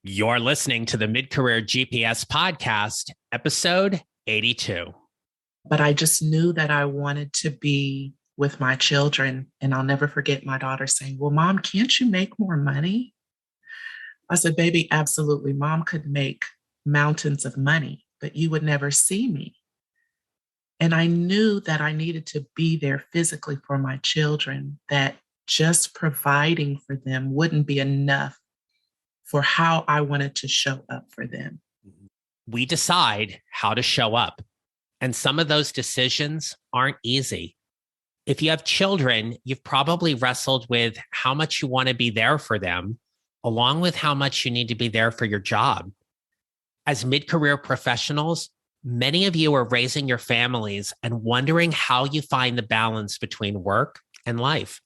You're listening to the Mid-Career GPS podcast, episode 82. But I just knew that I wanted to be with my children. And I'll never forget my daughter saying, "Well, Mom, can't you make more money?" I said, "Baby, absolutely. Mom could make mountains of money, but you would never see me." And I knew that I needed to be there physically for my children, that just providing for them wouldn't be enough for how I wanted to show up for them. We decide how to show up, and some of those decisions aren't easy. If you have children, you've probably wrestled with how much you want to be there for them, along with how much you need to be there for your job. As mid-career professionals, many of you are raising your families and wondering how you find the balance between work and life.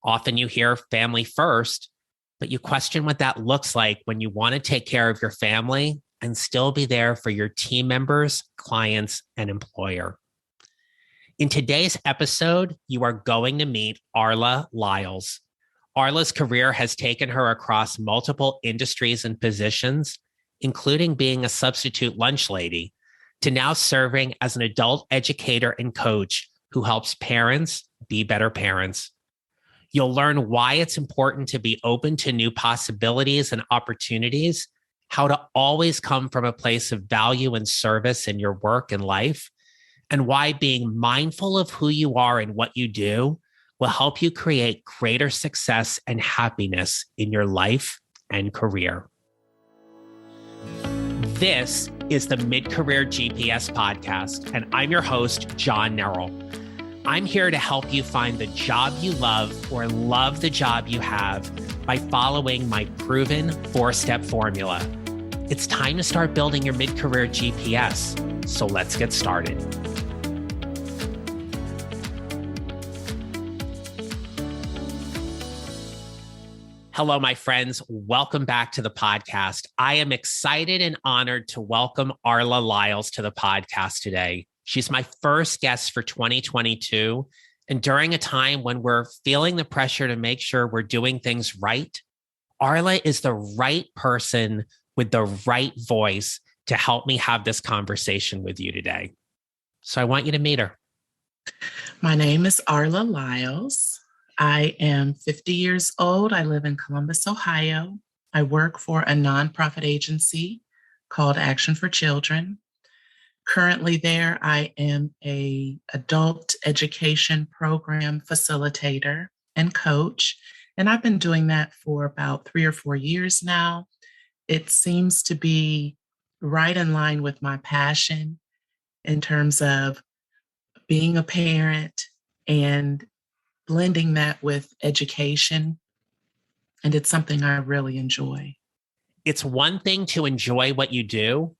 Often you hear family first, but you question what that looks like when you want to take care of your family and still be there for your team members, clients, and employer. In today's episode, you are going to meet Arla Lyles. Arla's career has taken her across multiple industries and positions, including being a substitute lunch lady, to now serving as an adult educator and coach who helps parents be better parents. You'll learn why it's important to be open to new possibilities and opportunities, how to always come from a place of value and service in your work and life, and why being mindful of who you are and what you do will help you create greater success and happiness in your life and career. This is the Mid-Career GPS podcast, and I'm your host, John Nerrell. I'm here to help you find the job you love or love the job you have by following my proven 4-step formula. It's time to start building your mid-career GPS. So let's get started. Hello, my friends. Welcome back to the podcast. I am excited and honored to welcome Arla Lyles to the podcast today. She's my first guest for 2022. And during a time when we're feeling the pressure to make sure we're doing things right, Arla is the right person with the right voice to help me have this conversation with you today. So I want you to meet her. My name is Arla Lyles. I am 50 years old. I live in Columbus, Ohio. I work for a nonprofit agency called Action for Children. Currently there, I am an adult education program facilitator and coach, and I've been doing that for about 3 or 4 years now. It seems to be right in line with my passion in terms of being a parent and blending that with education, and it's something I really enjoy. It's one thing to enjoy what you do.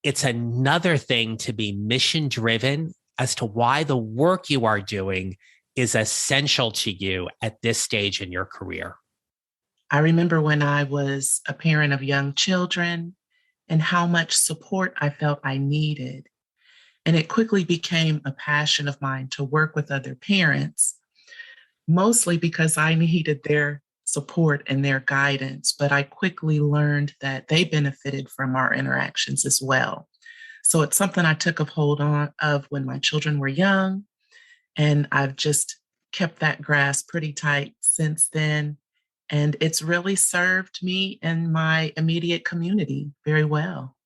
It's another thing to be mission-driven as to why the work you are doing is essential to you at this stage in your career. I remember when I was a parent of young children and how much support I felt I needed. And it quickly became a passion of mine to work with other parents, mostly because I needed their support and their guidance, but I quickly learned that they benefited from our interactions as well. So it's something I took a hold of when my children were young, and I've just kept that grasp pretty tight since then. And it's really served me and my immediate community very well.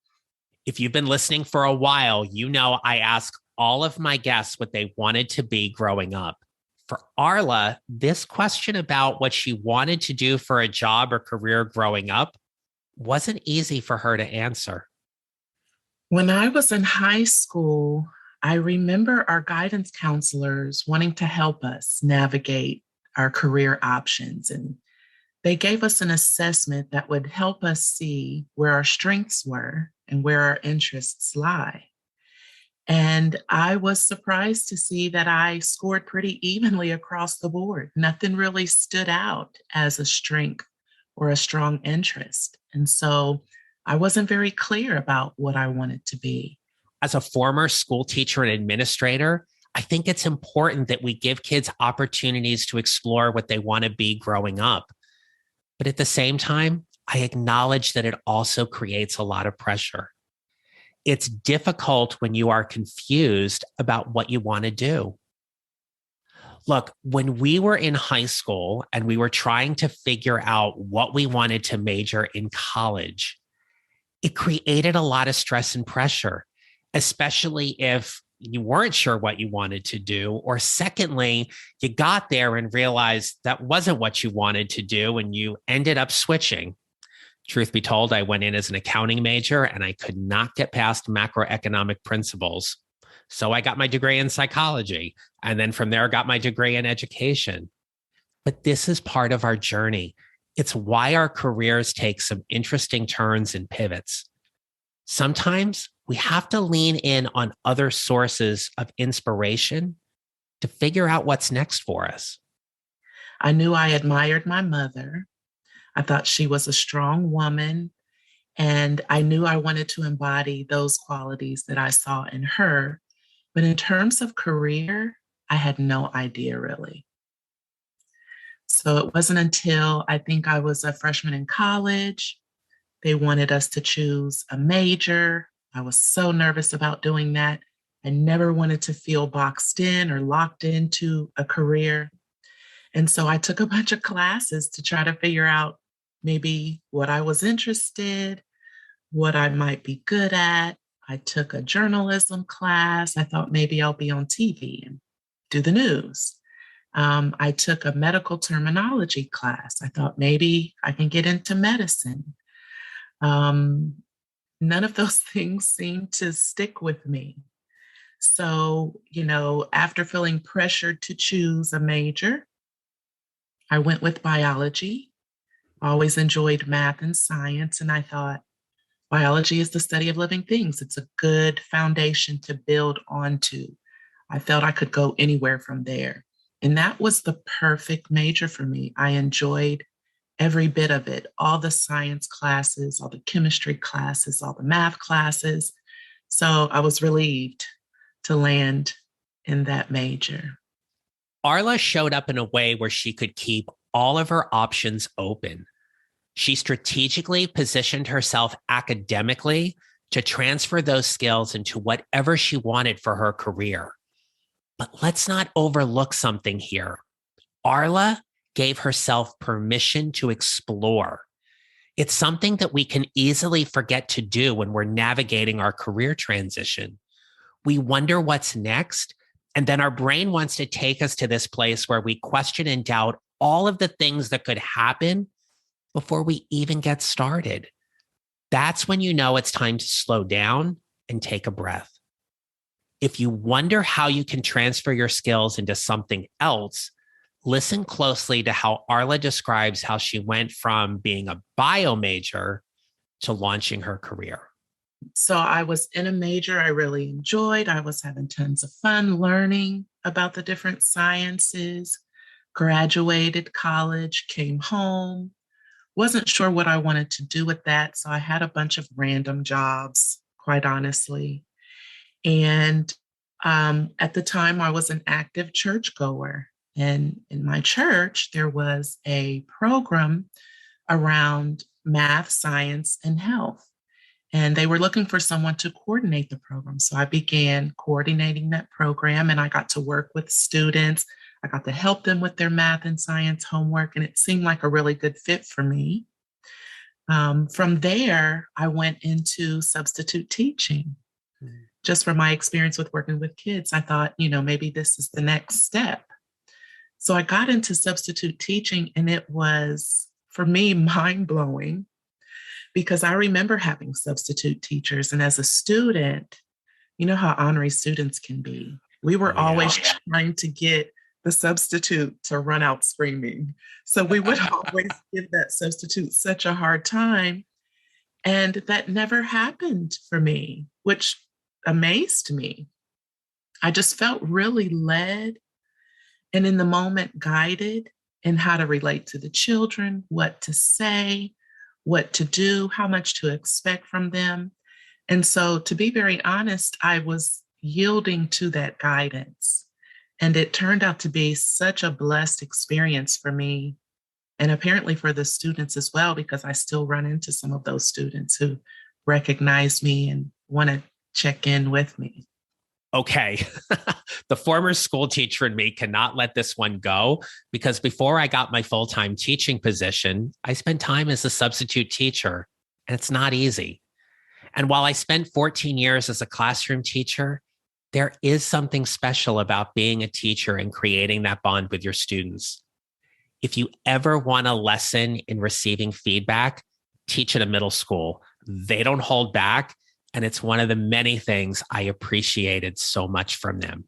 If you've been listening for a while, you know I ask all of my guests what they wanted to be growing up. For Arla, this question about what she wanted to do for a job or career growing up wasn't easy for her to answer. When I was in high school, I remember our guidance counselors wanting to help us navigate our career options. And they gave us an assessment that would help us see where our strengths were and where our interests lie. And I was surprised to see that I scored pretty evenly across the board. Nothing really stood out as a strength or a strong interest. And so I wasn't very clear about what I wanted to be. As a former school teacher and administrator, I think it's important that we give kids opportunities to explore what they want to be growing up. But at the same time, I acknowledge that it also creates a lot of pressure. It's difficult when you are confused about what you want to do. Look, when we were in high school and we were trying to figure out what we wanted to major in college, it created a lot of stress and pressure, especially if you weren't sure what you wanted to do. Or secondly, you got there and realized that wasn't what you wanted to do and you ended up switching. Truth be told, I went in as an accounting major and I could not get past macroeconomic principles. So I got my degree in psychology. And then from there, I got my degree in education. But this is part of our journey. It's why our careers take some interesting turns and pivots. Sometimes we have to lean in on other sources of inspiration to figure out what's next for us. I knew I admired my mother. I thought she was a strong woman, and I knew I wanted to embody those qualities that I saw in her. But in terms of career, I had no idea really. So it wasn't until I think I was a freshman in college, they wanted us to choose a major. I was so nervous about doing that. I never wanted to feel boxed in or locked into a career. And so I took a bunch of classes to try to figure out maybe what I was interested, what I might be good at. I took a journalism class. I thought maybe I'll be on TV and do the news. I took a medical terminology class. I thought maybe I can get into medicine. Um, None of those things seemed to stick with me. So, after feeling pressured to choose a major, I went with biology. Always enjoyed math and science. And I thought, biology is the study of living things. It's a good foundation to build onto. I felt I could go anywhere from there. And that was the perfect major for me. I enjoyed every bit of it, all the science classes, all the chemistry classes, all the math classes. So I was relieved to land in that major. Arla showed up in a way where she could keep all of her options open. She strategically positioned herself academically to transfer those skills into whatever she wanted for her career. But let's not overlook something here. Arla gave herself permission to explore. It's something that we can easily forget to do when we're navigating our career transition. We wonder what's next, and then our brain wants to take us to this place where we question and doubt all of the things that could happen before we even get started. That's when you know it's time to slow down and take a breath. If you wonder how you can transfer your skills into something else, listen closely to how Arla describes how she went from being a bio major to launching her career. So I was in a major I really enjoyed. I was having tons of fun learning about the different sciences, graduated college, came home, wasn't sure what I wanted to do with that. So I had a bunch of random jobs, quite honestly. And at the time, I was an active churchgoer. And in my church, there was a program around math, science, and health. And they were looking for someone to coordinate the program. So I began coordinating that program and I got to work with students. I got to help them with their math and science homework, and it seemed like a really good fit for me. From there, I went into substitute teaching. Just from my experience with working with kids, I thought, maybe this is the next step. So I got into substitute teaching, and it was, for me, mind blowing because I remember having substitute teachers. And as a student, you know how honorary students can be. We were always trying to get the substitute to run out screaming. So we would always give that substitute such a hard time. And that never happened for me, which amazed me. I just felt really led and in the moment guided in how to relate to the children, what to say, what to do, how much to expect from them. And so, to be very honest, I was yielding to that guidance. And it turned out to be such a blessed experience for me and apparently for the students as well, because I still run into some of those students who recognize me and want to check in with me. Okay. The former school teacher in me cannot let this one go because before I got my full time teaching position, I spent time as a substitute teacher, and it's not easy. And while I spent 14 years as a classroom teacher, there is something special about being a teacher and creating that bond with your students. If you ever want a lesson in receiving feedback, teach at a middle school. They don't hold back. And it's one of the many things I appreciated so much from them.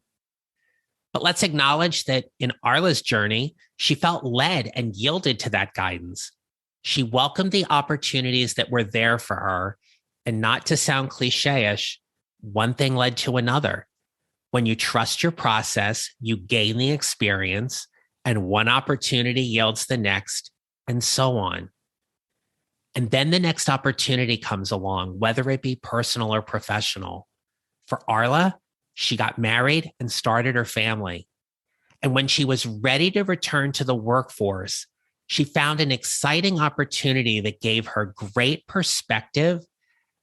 But let's acknowledge that in Arla's journey, she felt led and yielded to that guidance. She welcomed the opportunities that were there for her. And not to sound cliche-ish, one thing led to another. When you trust your process, you gain the experience, and one opportunity yields the next, and so on. And then the next opportunity comes along, whether it be personal or professional. For Arla, she got married and started her family. And when she was ready to return to the workforce, she found an exciting opportunity that gave her great perspective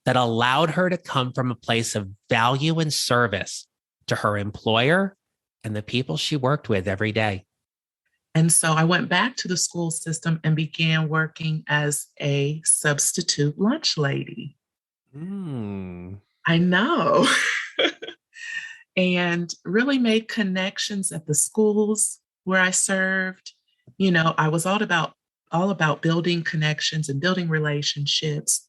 that allowed her to come from a place of value and service to her employer and the people she worked with every day. And so I went back to the school system and began working as a substitute lunch lady. I know. And really made connections at the schools where I served. You know, I was all about building connections and building relationships.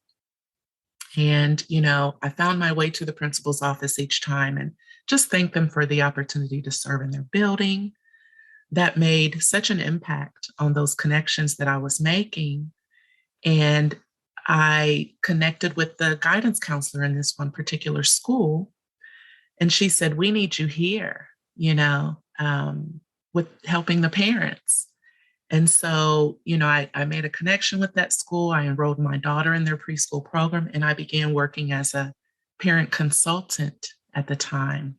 And, you know, I found my way to the principal's office each time and just thanked them for the opportunity to serve in their building. That made such an impact on those connections that I was making. And I connected with the guidance counselor in this one particular school. And she said, we need you here, with helping the parents. And so, I made a connection with that school. I enrolled my daughter in their preschool program, and I began working as a parent consultant at the time.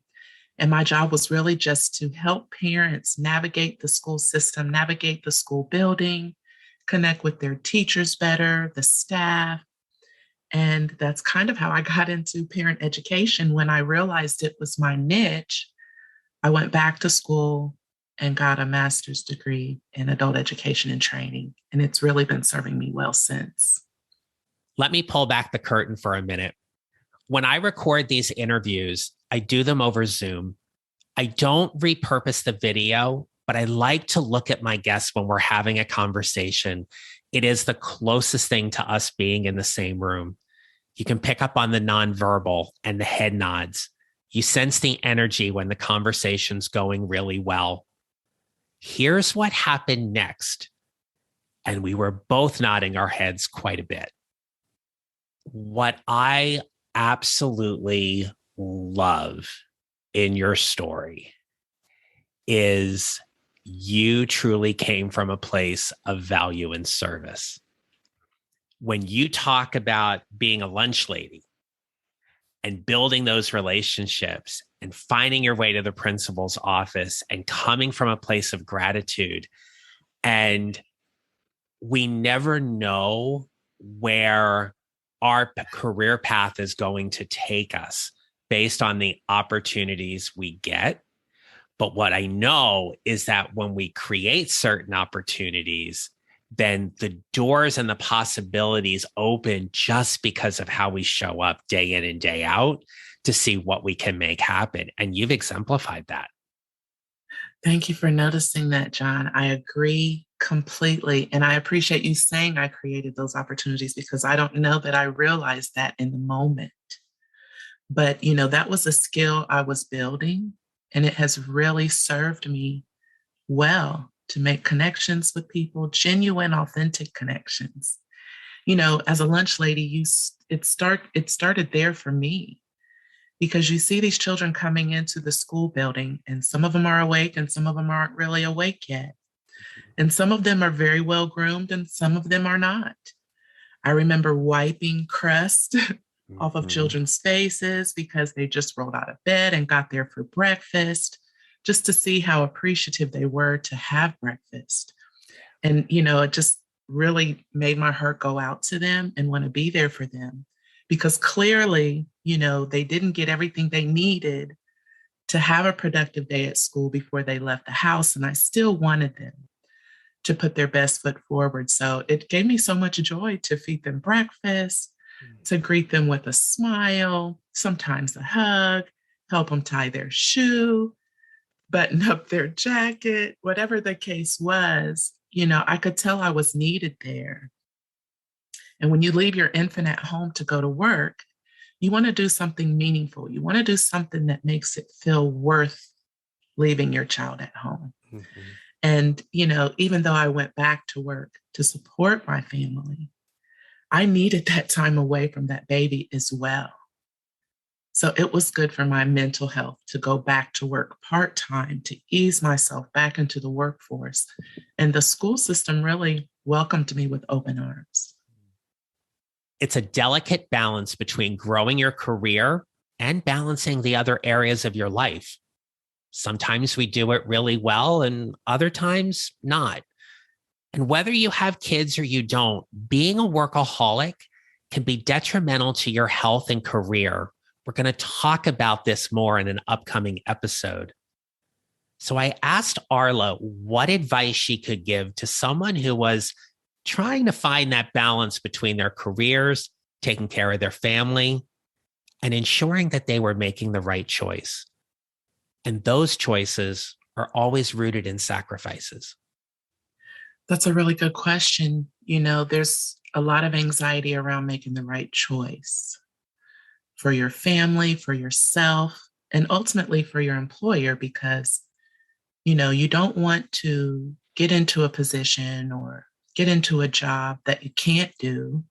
And my job was really just to help parents navigate the school system, navigate the school building, connect with their teachers better, the staff. And that's kind of how I got into parent education. When I realized it was my niche, I went back to school and got a master's degree in adult education and training. And it's really been serving me well since. Let me pull back the curtain for a minute. When I record these interviews, I do them over Zoom. I don't repurpose the video, but I like to look at my guests when we're having a conversation. It is the closest thing to us being in the same room. You can pick up on the nonverbal and the head nods. You sense the energy when the conversation's going really well. Here's what happened next. And we were both nodding our heads quite a bit. What I absolutely love in your story is you truly came from a place of value and service. When you talk about being a lunch lady and building those relationships and finding your way to the principal's office and coming from a place of gratitude, and we never know where our career path is going to take us based on the opportunities we get. But what I know is that when we create certain opportunities, then the doors and the possibilities open just because of how we show up day in and day out to see what we can make happen. And you've exemplified that. Thank you for noticing that, John. I agree completely. And I appreciate you saying I created those opportunities, because I don't know that I realized that in the moment. But, that was a skill I was building, and it has really served me well to make connections with people, genuine, authentic connections. As a lunch lady, it started there for me, because you see these children coming into the school building, and some of them are awake and some of them aren't really awake yet. And some of them are very well groomed and some of them are not. I remember wiping crust off of children's faces because they just rolled out of bed and got there for breakfast, just to see how appreciative they were to have breakfast. And, it just really made my heart go out to them and want to be there for them because clearly, they didn't get everything they needed to have a productive day at school before they left the house. And I still wanted them to put their best foot forward. So it gave me so much joy to feed them breakfast, to greet them with a smile, sometimes a hug, help them tie their shoe, button up their jacket, whatever the case was. I could tell I was needed there. And when you leave your infant at home to go to work, you want to do something meaningful. You want to do something that makes it feel worth leaving your child at home. Mm-hmm. And, even though I went back to work to support my family, I needed that time away from that baby as well. So it was good for my mental health to go back to work part-time, to ease myself back into the workforce. And the school system really welcomed me with open arms. It's a delicate balance between growing your career and balancing the other areas of your life. Sometimes we do it really well and other times not. And whether you have kids or you don't, being a workaholic can be detrimental to your health and career. We're going to talk about this more in an upcoming episode. So I asked Arla what advice she could give to someone who was trying to find that balance between their careers, taking care of their family, and ensuring that they were making the right choice. And those choices are always rooted in sacrifices. That's a really good question. There's a lot of anxiety around making the right choice for your family, for yourself, and ultimately for your employer, because, you don't want to get into a position or get into a job that you can't do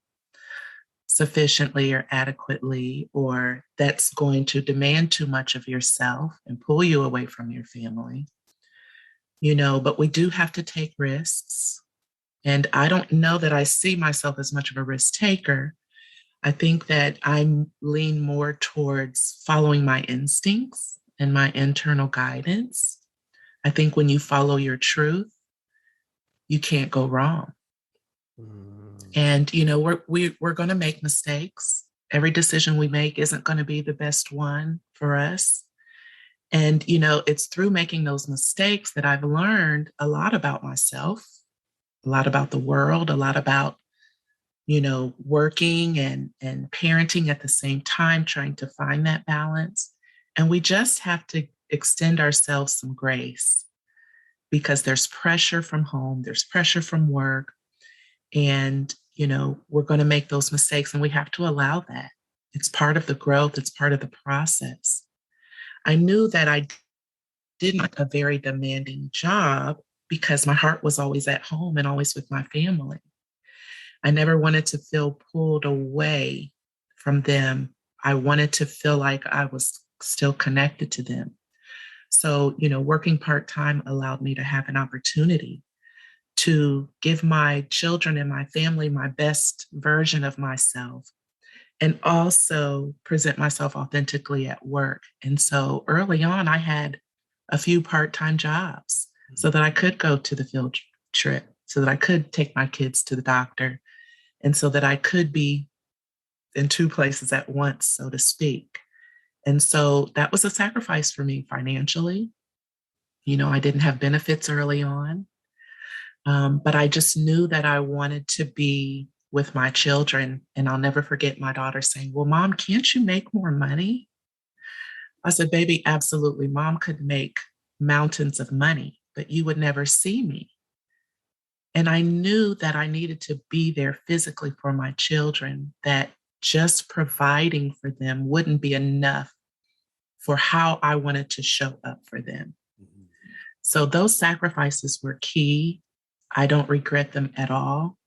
sufficiently or adequately, or that's going to demand too much of yourself and pull you away from your family. But we do have to take risks. And I don't know that I see myself as much of a risk taker. I think that I lean more towards following my instincts and my internal guidance. I think when you follow your truth, you can't go wrong. And, we're going to make mistakes. Every decision we make isn't going to be the best one for us. And, it's through making those mistakes that I've learned a lot about myself, a lot about the world, a lot about, working and parenting at the same time, trying to find that balance. And we just have to extend ourselves some grace because there's pressure from home, there's pressure from work. And, we're going to make those mistakes and we have to allow that. It's part of the growth, it's part of the process. I knew that I didn't have a very demanding job because my heart was always at home and always with my family. I never wanted to feel pulled away from them. I wanted to feel like I was still connected to them. So, working part-time allowed me to have an opportunity to give my children and my family my best version of myself and also present myself authentically at work. And so early on, I had a few part-time jobs so that I could go to the field trip, so that I could take my kids to the doctor, and so that I could be in two places at once, so to speak. And so that was a sacrifice for me financially. I didn't have benefits early on, but I just knew that I wanted to be with my children. And I'll never forget my daughter saying, "Well, Mom, can't you make more money?" I said, "Baby, absolutely. Mom could make mountains of money, but you would never see me." And I knew that I needed to be there physically for my children, that just providing for them wouldn't be enough for how I wanted to show up for them. Mm-hmm. So those sacrifices were key. I don't regret them at all.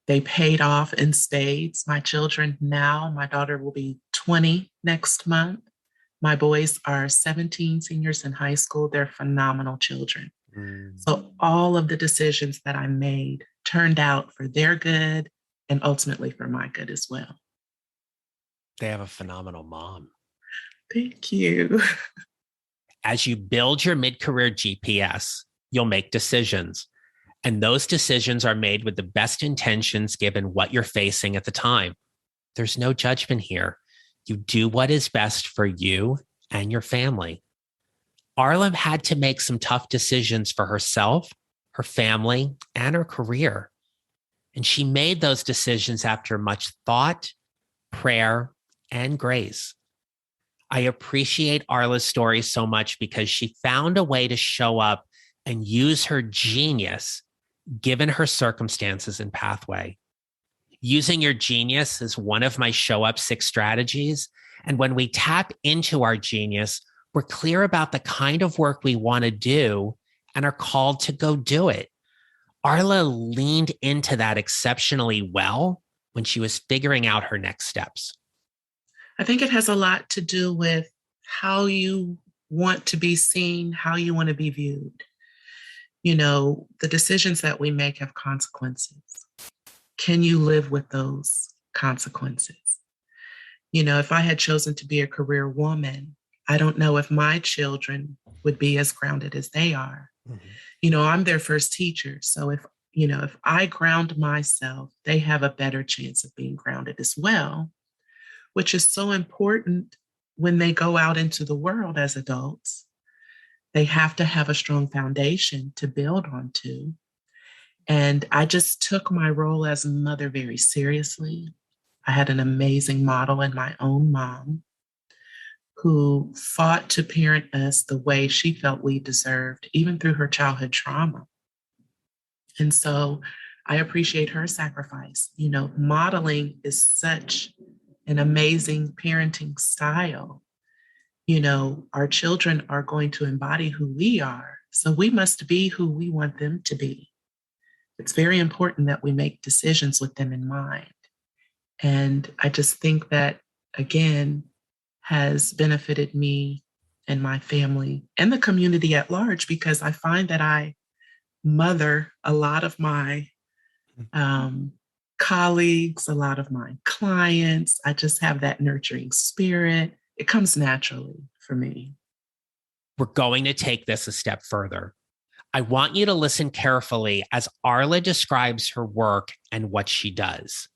They paid off in spades. My children now, my daughter will be 20 next month. My boys are 17 seniors in high school. They're phenomenal children. So all of the decisions that I made turned out for their good and ultimately for my good as well. They have a phenomenal mom. Thank you. As you build your mid-career GPS, you'll make decisions. And those decisions are made with the best intentions given what you're facing at the time. There's no judgment here. You do what is best for you and your family. Arla had to make some tough decisions for herself, her family, and her career. And she made those decisions after much thought, prayer, and grace. I appreciate Arla's story so much because she found a way to show up and use her genius given her circumstances and pathway. Using your genius is one of my show up 6 strategies. And when we tap into our genius, we're clear about the kind of work we want to do and are called to go do it. Arla leaned into that exceptionally well when she was figuring out her next steps. I think it has a lot to do with how you want to be seen, how you want to be viewed. You know, the decisions that we make have consequences. Can you live with those consequences? You know, if I had chosen to be a career woman, I don't know if my children would be as grounded as they are. Mm-hmm. You know, I'm their first teacher. So if I ground myself, they have a better chance of being grounded as well, which is so important when they go out into the world as adults. They have to have a strong foundation to build onto. And I just took my role as a mother very seriously. I had an amazing model in my own mom who fought to parent us the way she felt we deserved, even through her childhood trauma. And so I appreciate her sacrifice. You know, modeling is such an amazing parenting style. You know, our children are going to embody who we are. So we must be who we want them to be. It's very important that we make decisions with them in mind. And I just think that, again, has benefited me and my family and the community at large, because I find that I mother a lot of my colleagues, a lot of my clients. I just have that nurturing spirit. It comes naturally for me. We're going to take this a step further. I want you to listen carefully as Arla describes her work and what she does.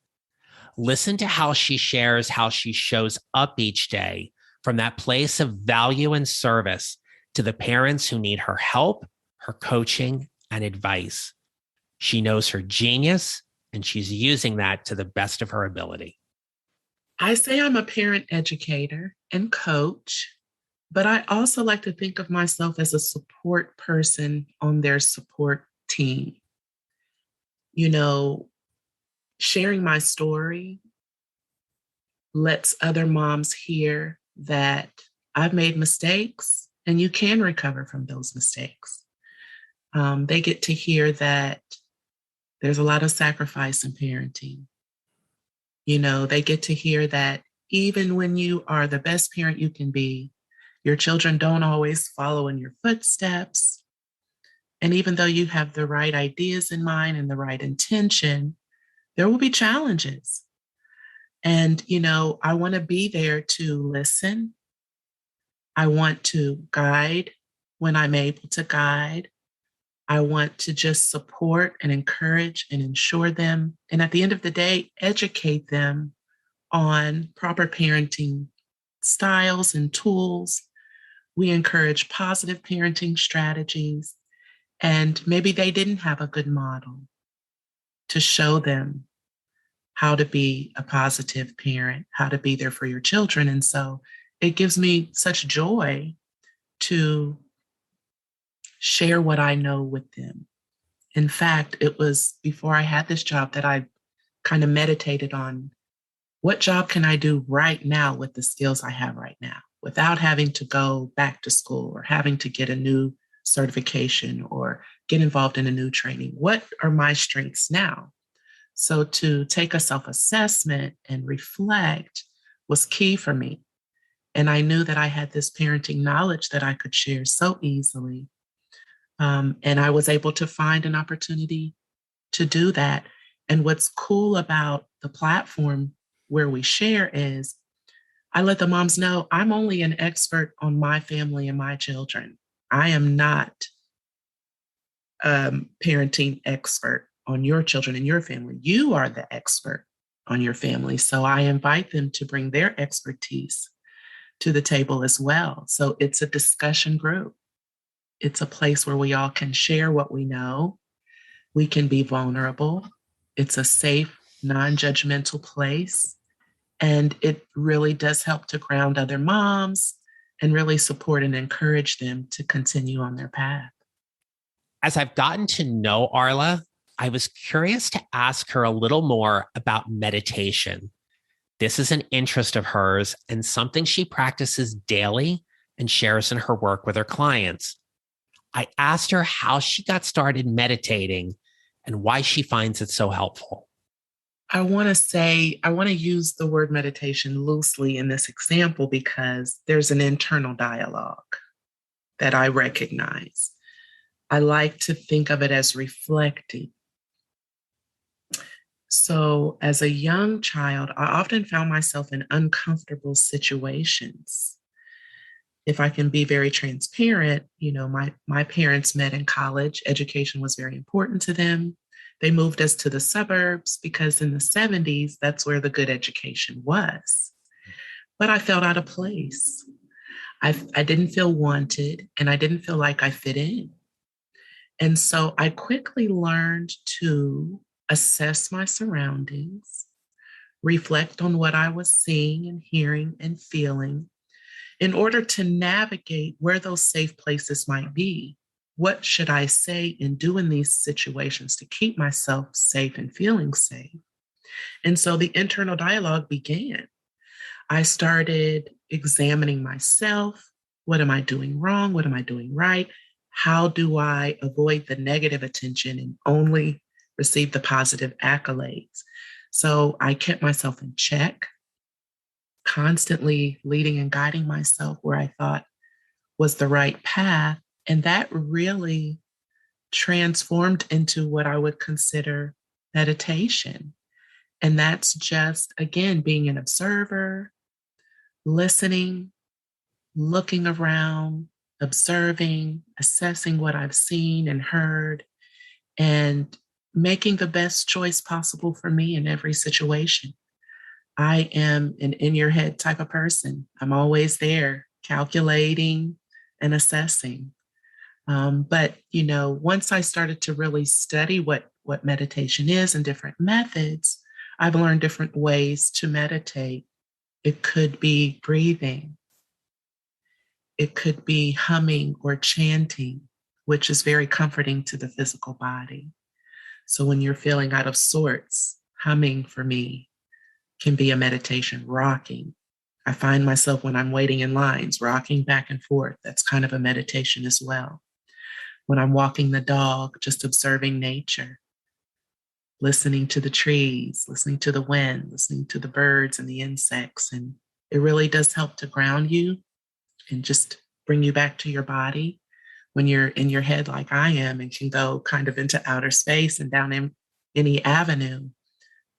Listen to how she shares how she shows up each day from that place of value and service to the parents who need her help, her coaching, and advice. She knows her genius, and she's using that to the best of her ability. I say I'm a parent educator and coach, but I also like to think of myself as a support person on their support team. You know, sharing my story lets other moms hear that I've made mistakes and you can recover from those mistakes. They get to hear that there's a lot of sacrifice in parenting. You know, they get to hear that even when you are the best parent you can be, your children don't always follow in your footsteps. And even though you have the right ideas in mind and the right intention, there will be challenges. And, you know, I want to be there to listen. I want to guide when I'm able to guide. I want to just support and encourage and ensure them. And at the end of the day, educate them on proper parenting styles and tools. We encourage positive parenting strategies. And maybe they didn't have a good model to show them how to be a positive parent, how to be there for your children. And so it gives me such joy to share what I know with them. In fact, it was before I had this job that I kind of meditated on what job can I do right now with the skills I have right now without having to go back to school or having to get a new certification or get involved in a new training. What are my strengths now? So to take a self-assessment and reflect was key for me. And I knew that I had this parenting knowledge that I could share so easily. And I was able to find an opportunity to do that. And what's cool about the platform where we share is I let the moms know I'm only an expert on my family and my children. I am not parenting expert on your children and your family. You are the expert on your family. So I invite them to bring their expertise to the table as well. So it's a discussion group. It's a place where we all can share what we know. We can be vulnerable. It's a safe, non-judgmental place. And it really does help to ground other moms and really support and encourage them to continue on their path. As I've gotten to know Arla, I was curious to ask her a little more about meditation. This is an interest of hers and something she practices daily and shares in her work with her clients. I asked her how she got started meditating and why she finds it so helpful. I want to use the word meditation loosely in this example because there's an internal dialogue that I recognize. I like to think of it as reflecting. So, as a young child, I often found myself in uncomfortable situations. If I can be very transparent, my parents met in college. Education was very important to them. They moved us to the suburbs because in the 70s, that's where the good education was. But I felt out of place. I didn't feel wanted and I didn't feel like I fit in. And so I quickly learned to assess my surroundings, reflect on what I was seeing and hearing and feeling in order to navigate where those safe places might be. What should I say and do in these situations to keep myself safe and feeling safe? And so the internal dialogue began. I started examining myself. What am I doing wrong? What am I doing right? How do I avoid the negative attention and only receive the positive accolades? So I kept myself in check, constantly leading and guiding myself where I thought was the right path. And that really transformed into what I would consider meditation. And that's just, again, being an observer, listening, looking around, observing, assessing what I've seen and heard, and making the best choice possible for me in every situation. I am an in your head type of person. I'm always there calculating and assessing. But once I started to really study what meditation is and different methods, I've learned different ways to meditate. It could be breathing. It could be humming or chanting, which is very comforting to the physical body. So when you're feeling out of sorts, humming for me can be a meditation. Rocking. I find myself when I'm waiting in lines, rocking back and forth. That's kind of a meditation as well. When I'm walking the dog, just observing nature, listening to the trees, listening to the wind, listening to the birds and the insects. And it really does help to ground you and just bring you back to your body when you're in your head like I am and can go kind of into outer space and down in any avenue.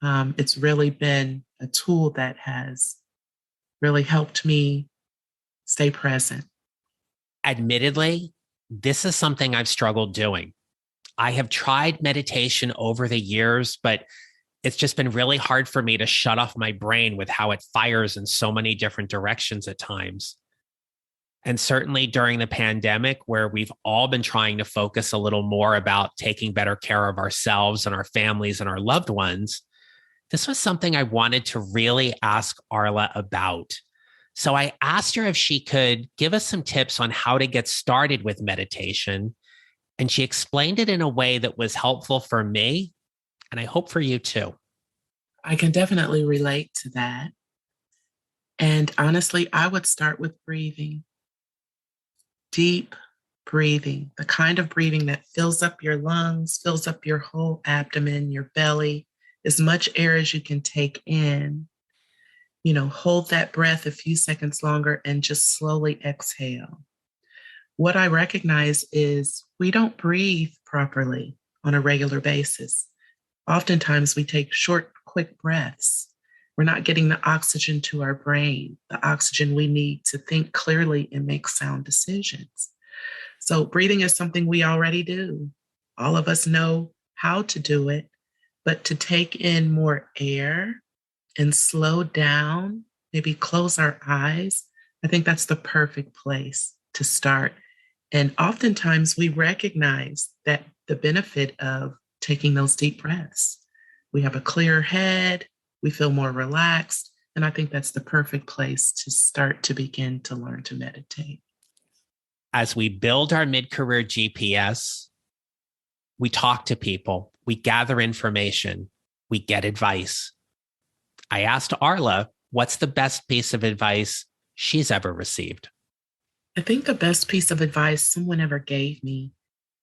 It's really been a tool that has really helped me stay present. Admittedly, this is something I've struggled doing. I have tried meditation over the years, but it's just been really hard for me to shut off my brain with how it fires in so many different directions at times. And certainly during the pandemic, where we've all been trying to focus a little more about taking better care of ourselves and our families and our loved ones, this was something I wanted to really ask Arla about. So I asked her if she could give us some tips on how to get started with meditation. And she explained it in a way that was helpful for me, and I hope for you too. I can definitely relate to that. And honestly, I would start with breathing. Deep breathing, the kind of breathing that fills up your lungs, fills up your whole abdomen, your belly, as much air as you can take in. Hold that breath a few seconds longer and just slowly exhale. What I recognize is we don't breathe properly on a regular basis. Oftentimes we take short, quick breaths. We're not getting the oxygen to our brain, the oxygen we need to think clearly and make sound decisions. So breathing is something we already do. All of us know how to do it, but to take in more air and slow down, maybe close our eyes, I think that's the perfect place to start. And oftentimes we recognize that the benefit of taking those deep breaths. We have a clear head, we feel more relaxed, and I think that's the perfect place to start to begin to learn to meditate. As we build our mid-career GPS, we talk to people, we gather information, we get advice. I asked Arla, what's the best piece of advice she's ever received? I think the best piece of advice someone ever gave me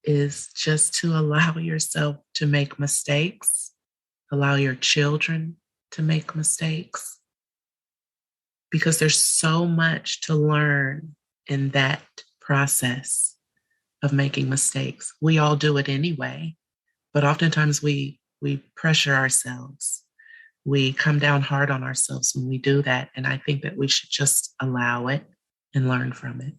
is just to allow yourself to make mistakes, allow your children to make mistakes, because there's so much to learn in that process of making mistakes. We all do it anyway, but oftentimes we pressure ourselves. We come down hard on ourselves when we do that. And I think that we should just allow it and learn from it.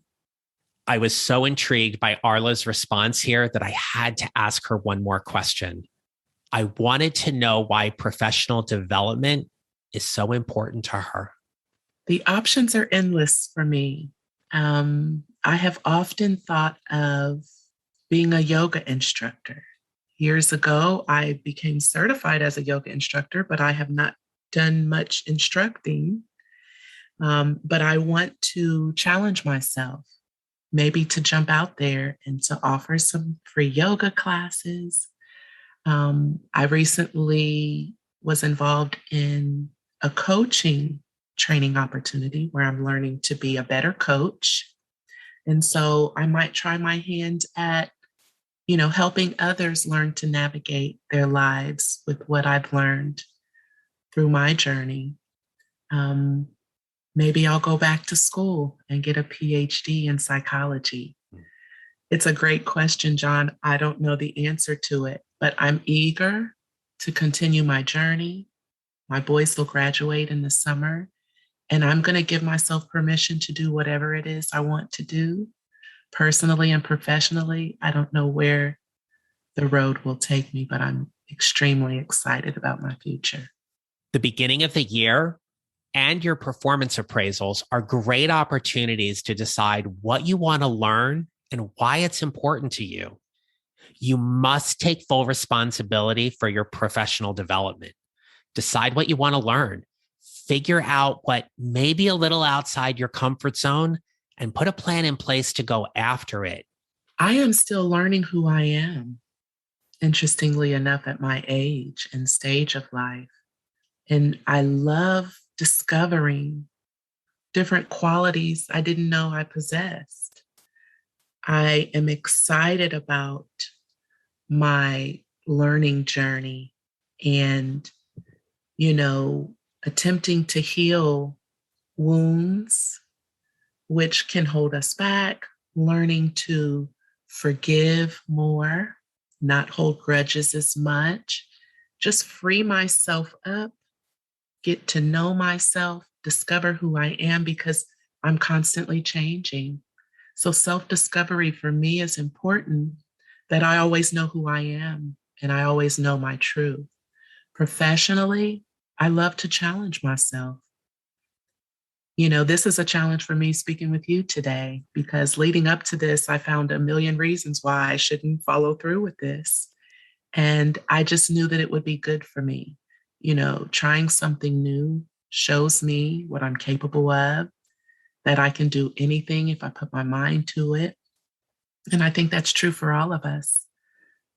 I was so intrigued by Arla's response here that I had to ask her one more question. I wanted to know why professional development is so important to her. The options are endless for me. I have often thought of being a yoga instructor. Years ago, I became certified as a yoga instructor, but I have not done much instructing. But I want to challenge myself, maybe to jump out there and to offer some free yoga classes. I recently was involved in a coaching training opportunity where I'm learning to be a better coach. And so I might try my hand at, helping others learn to navigate their lives with what I've learned through my journey. Um, Maybe I'll go back to school and get a PhD in psychology. It's a great question, John. I don't know the answer to it, but I'm eager to continue my journey. My boys will graduate in the summer, and I'm going to give myself permission to do whatever it is I want to do personally and professionally. I don't know where the road will take me, but I'm extremely excited about my future. The beginning of the year and your performance appraisals are great opportunities to decide what you want to learn and why it's important to you. You must take full responsibility for your professional development. Decide what you want to learn. Figure out what may be a little outside your comfort zone and put a plan in place to go after it. I am still learning who I am, interestingly enough, at my age and stage of life. And I love discovering different qualities I didn't know I possessed. I am excited about my learning journey and, attempting to heal wounds, which can hold us back, learning to forgive more, not hold grudges as much, just free myself up, get to know myself, discover who I am because I'm constantly changing. So self-discovery for me is important, that I always know who I am and I always know my truth. Professionally, I love to challenge myself. This is a challenge for me speaking with you today because leading up to this, I found a million reasons why I shouldn't follow through with this. And I just knew that it would be good for me. Trying something new shows me what I'm capable of, that I can do anything if I put my mind to it. And I think that's true for all of us,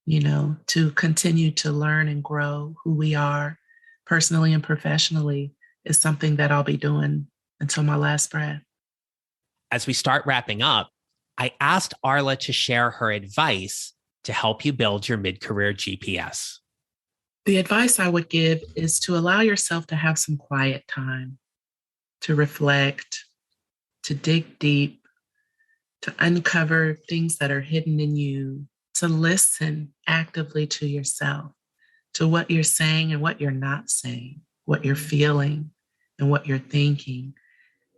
to continue to learn and grow who we are personally and professionally is something that I'll be doing until my last breath. As we start wrapping up, I asked Arla to share her advice to help you build your mid-career GPS. The advice I would give is to allow yourself to have some quiet time, to reflect, to dig deep, to uncover things that are hidden in you, to listen actively to yourself, to what you're saying and what you're not saying, what you're feeling and what you're thinking,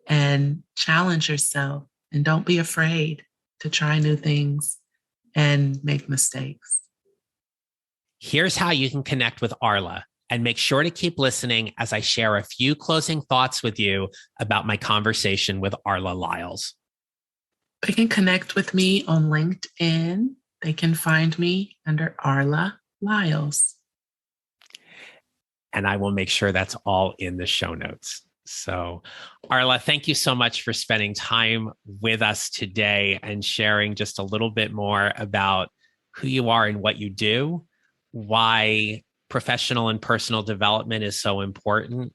and challenge yourself. And don't be afraid to try new things and make mistakes. Here's how you can connect with Arla, and make sure to keep listening as I share a few closing thoughts with you about my conversation with Arla Lyles. They can connect with me on LinkedIn. They can find me under Arla Lyles. And I will make sure that's all in the show notes. So, Arla, thank you so much for spending time with us today and sharing just a little bit more about who you are and what you do, why professional and personal development is so important,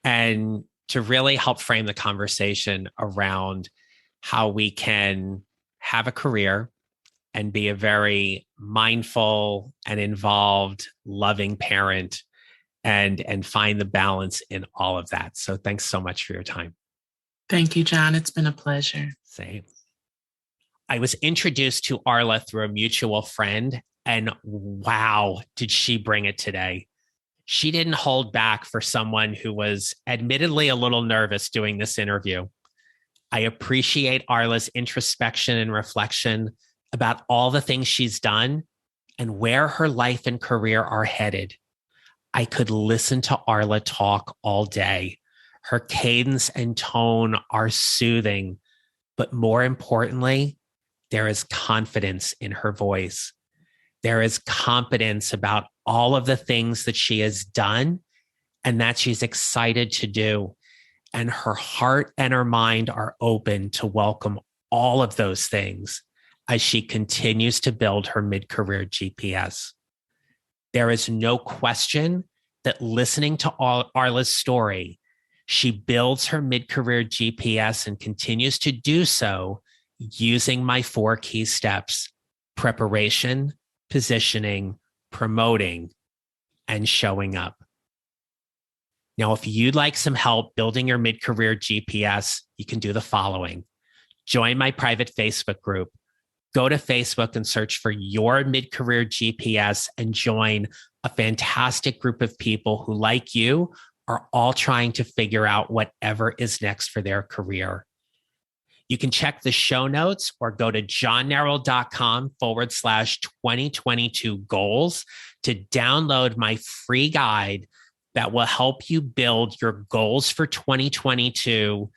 and to really help frame the conversation around how we can have a career and be a very mindful and involved, loving parent and find the balance in all of that. So thanks so much for your time. Thank you, John. It's been a pleasure. Same. I was introduced to Arla through a mutual friend, and wow, did she bring it today. She didn't hold back for someone who was admittedly a little nervous doing this interview. I appreciate Arla's introspection and reflection about all the things she's done and where her life and career are headed. I could listen to Arla talk all day. Her cadence and tone are soothing, but more importantly, there is confidence in her voice. There is confidence about all of the things that she has done and that she's excited to do. And her heart and her mind are open to welcome all of those things as she continues to build her mid-career GPS. There is no question that listening to Arla's story, she builds her mid-career GPS and continues to do so using my 4 key steps: preparation, positioning, promoting, and showing up. Now, if you'd like some help building your mid-career GPS, you can do the following. Join my private Facebook group. Go to Facebook and search for your mid-career GPS and join a fantastic group of people who, like you, are all trying to figure out whatever is next for their career. You can check the show notes or go to johnnarroll.com/2022 goals to download my free guide that will help you build your goals for 2022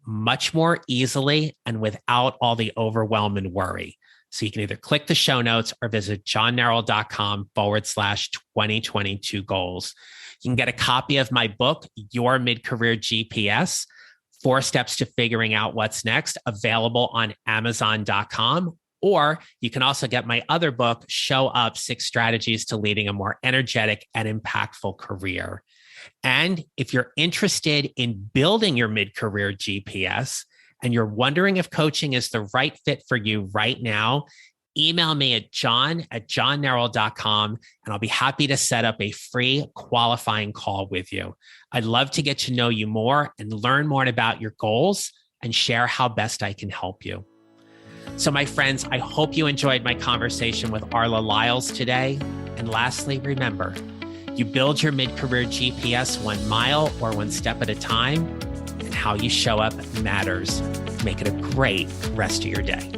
much more easily and without all the overwhelm and worry. So you can either click the show notes or visit johnnarroll.com/2022 goals. You can get a copy of my book, Your Mid-Career GPS, 4 Steps to Figuring Out What's Next, available on Amazon.com. Or you can also get my other book, Show Up: 6 Strategies to Leading a More Energetic and Impactful Career. And if you're interested in building your mid-career GPS and you're wondering if coaching is the right fit for you right now, email me at john@johnnarroll.com, and I'll be happy to set up a free qualifying call with you. I'd love to get to know you more and learn more about your goals and share how best I can help you. So my friends, I hope you enjoyed my conversation with Arla Lyles today. And lastly, remember, you build your mid-career GPS 1 mile or 1 step at a time, and how you show up matters. Make it a great rest of your day.